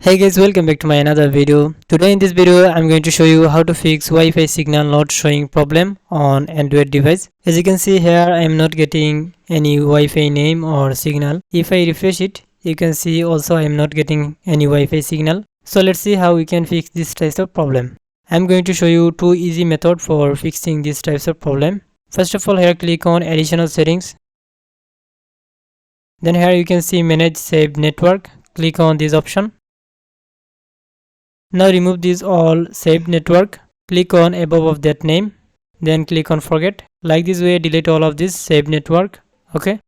Hey guys, welcome back to my another video. Today in this video I'm going to show you how to fix Wi-Fi signal not showing problem on Android device. As you can see here, I am not getting any Wi-Fi name or signal. If I refresh it, you can see also I am not getting any Wi-Fi signal. So let's see how we can fix this type of problem. I'm going to show you two easy methods for fixing these types of problem. First of all, here click on additional settings. Then here you can see manage saved network. Click on this option. Now remove this all saved network. Click on above of that name. Then click on forget. Like this way delete all of this saved network. Okay.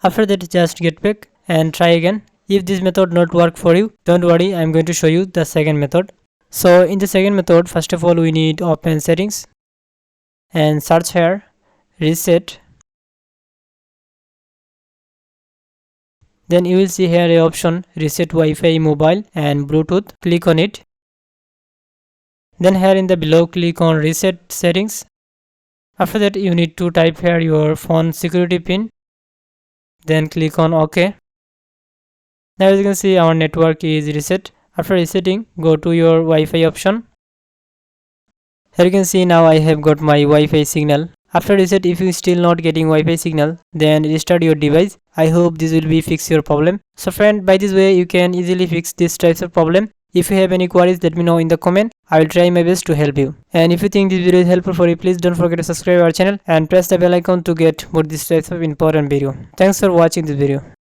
After that just get back and try again. If this method not work for you, don't worry, I'm going to show you the second method. So in the second method, first of all we need open settings and search here reset. Then you will see here a option reset Wi-Fi mobile and Bluetooth. Click on it. Then here in the below click on reset settings. After that you need to type here your phone security pin. Then click on OK. Now as you can see our network is reset. After resetting, go to your Wi-Fi option. Here you can see now I have got my Wi-Fi signal. After reset, if you still not getting Wi-Fi signal, then restart your device. I hope this will be fix your problem. So friend, by this way you can easily fix this types of problem. If you have any queries, let me know in the comment. I will try my best to help you. And if you think this video is helpful for you, please don't forget to subscribe our channel and press the bell icon to get more this types of important video. Thanks for watching this video.